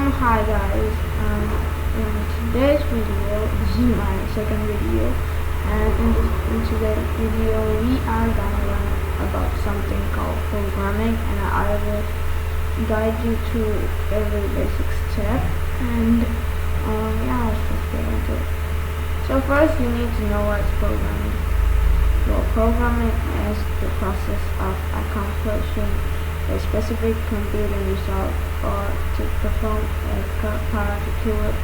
Hi guys, in today's video, this is my second video, and in today's video we are gonna learn about something called programming, and I will guide you through every basic step, and yeah, let's just get into it. So first you need to know what's programming. Well, programming is the process of accomplishing a specific computing result or to perform a particular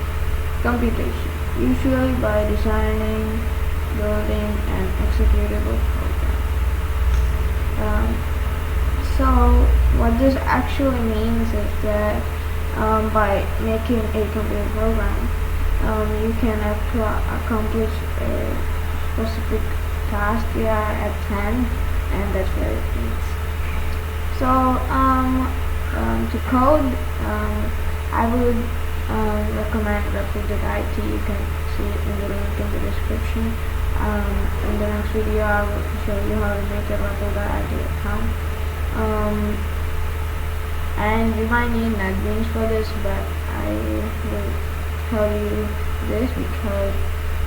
computation, usually by designing, building, an executable program. So what this actually means is that by making a computer program, you can accomplish a specific task via at hand, and that's what it means. So to code, I would recommend repl.it. You can see it in the link in the description. In the next video I will show you how to make a repl.it account. And you might need NetBeans for this, but I will tell you this because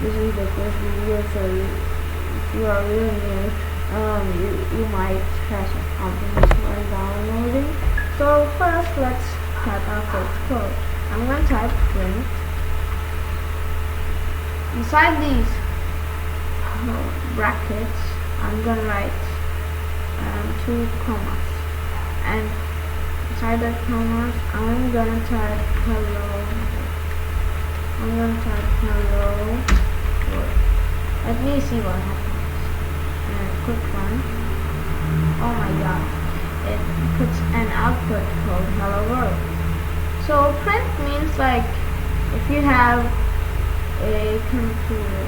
this is the first video, so if you are really new, you might have some problems when downloading. So first, let's type our first code. I'm going to type print. Inside these brackets, I'm going to write 2 commas, and inside the commas, I'm going to type hello. World. Let me see what happens. Quick one. Oh my god, it puts an output called hello world. So print means like if you have a computer,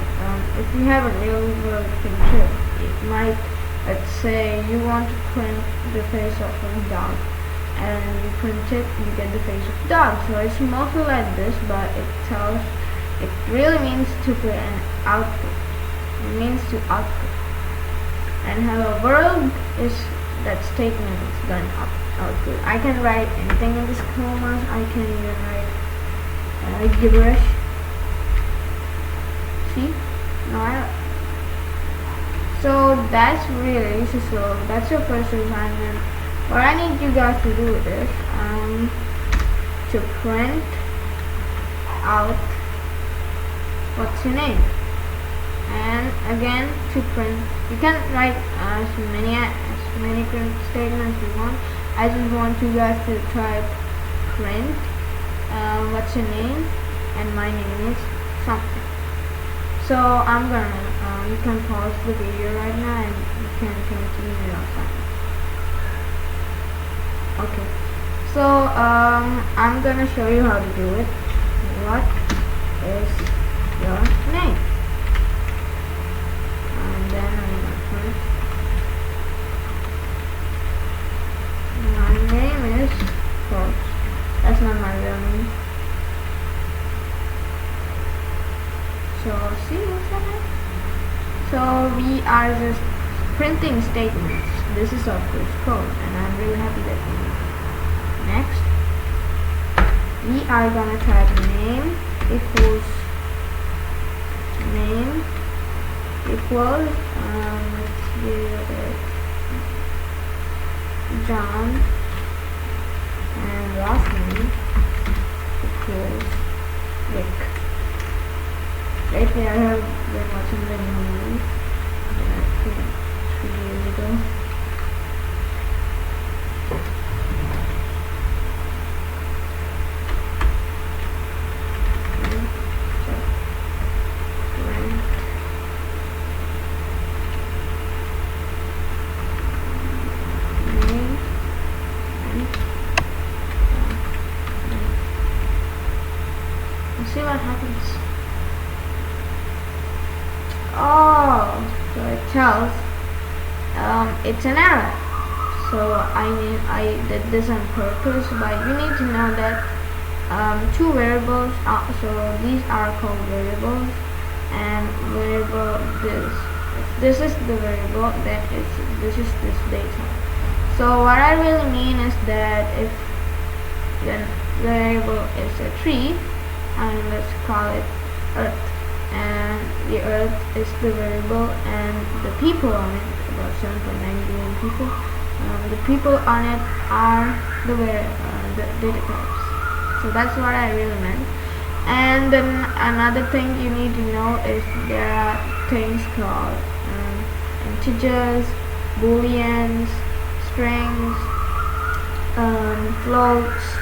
if you have a real world computer, it might, let's say you want to print the face of a dog, and you print it, you get the face of a dog. So it's mostly like this, but it really means to put an output. It means to output. And hello world is that statement is done output. I can write anything in this commas. I can even write gibberish. See? No, so that's really easy. So that's your first assignment. What I need you guys to do is to print out what's your name. And again, to print, you can write as many print statements you want. I just want you guys to type print what's your name, and my name is something. So I'm gonna you can pause the video right now and you can continue your assignment. Okay, so I'm gonna show you how to do it. What is your name? Then I'm gonna print. My name is Fox. That's not my real name. So see what's that? So we are just printing statements. This is our first code, and I'm really happy that we did. Next, we are gonna type name equals let's give it John, and last name equals Rick. Lately I have been watching the movie 3 years ago. See what happens. Oh, so it tells it's an error. So I did this on purpose, but you need to know that 2 variables. So these are called variables, and variable this is the variable, then this is this data. So what I really mean is that if variable is a tree, and let's call it earth, and the earth is the variable, and the people on it, about 7.9 billion people, the people on it are the data types. So that's what I really meant. And then another thing you need to know is there are things called integers, booleans, strings, floats,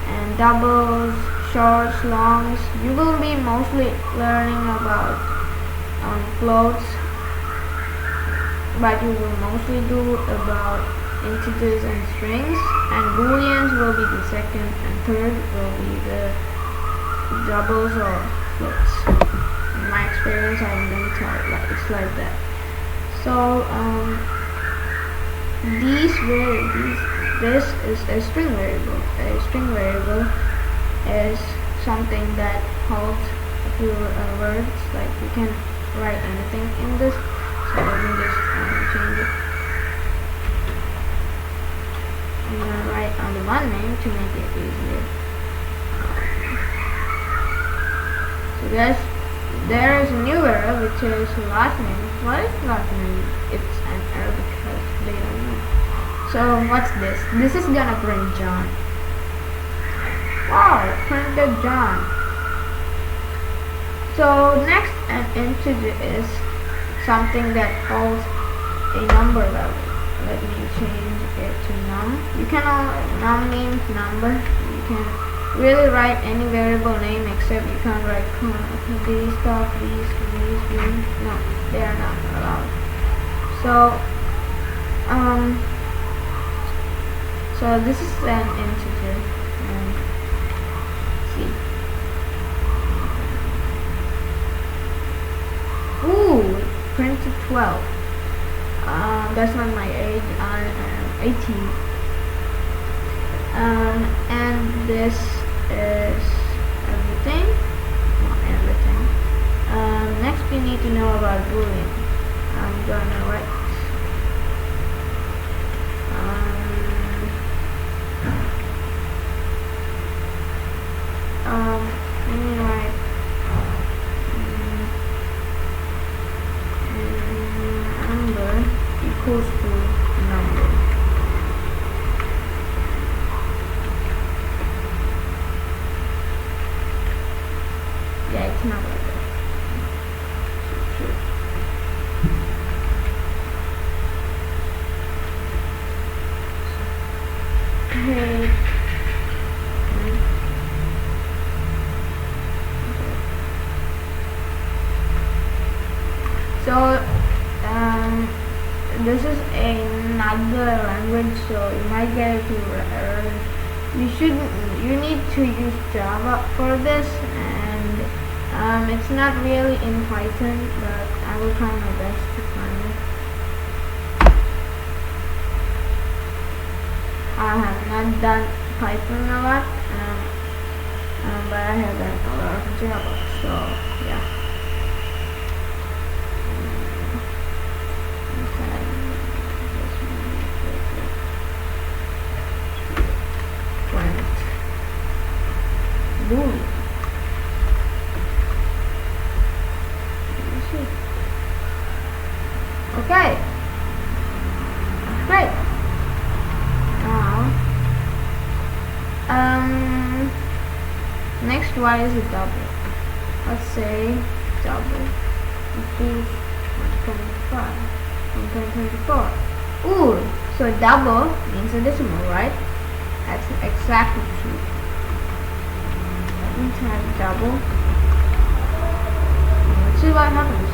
and doubles, shorts, longs. You will be mostly learning about floats, but you will mostly do about integers and strings, and booleans will be the second, and third will be the doubles or floats. In my experience, I've been taught like it's like that. So this is a string variable. A string variable is something that holds a few words. Like you can write anything in this. So let me just change it. I'm gonna write only one name to make it easier. So there is a new variable which is last name. What is last name? It's an error because they don't know. So what's this? This is gonna print John. Wow, printed John. So next, an integer is something that holds a number value. Let me change it to num. You can num means number. You can really write any variable name except you can't write these stuff, these. No, they are not allowed. So this is an integer. See. Ooh, printed 12. That's not my age. I am 18. And this is everything. Not everything. Next, we need to know about boolean. I'm gonna write. Let me write. Number equals to number. Yeah, it's not like that. Okay. So this is another language, so you might get a few errors. You need to use Java for this, and it's not really in Python, but I will try my best to find it. I have not done Python a lot, but I have done a lot of Java, so yeah. Boolean. Okay. Great. Now, next, what is a double? Let's say double equals 1.5, 1.24. Ooh, so double means a decimal, right? That's exactly true. Let me type double. Let's see what happens.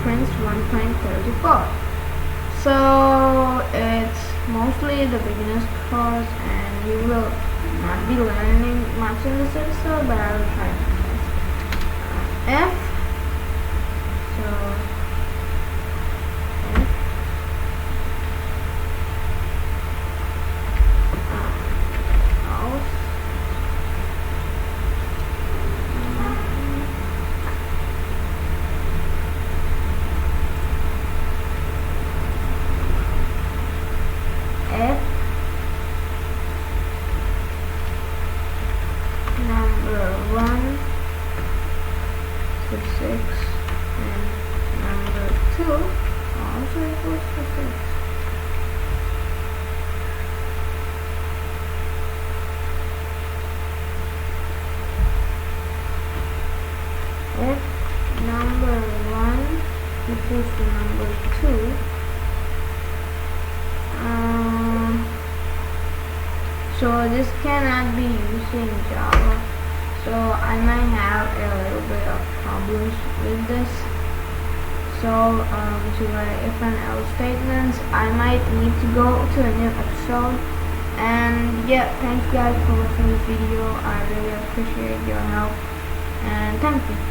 Prints 1.34. So it's mostly the beginner's course, and you will not be learning much in this episode, but I will try my best. F. So 1 to 6 and number 2 also equals to 6. If number 1 equals to number 2, so this cannot be used in Java, so I might have a little bit of problems with this. So to write if and else statements, I might need to go to a new episode. And yeah, thanks guys for watching this video. I really appreciate your help, and thank you.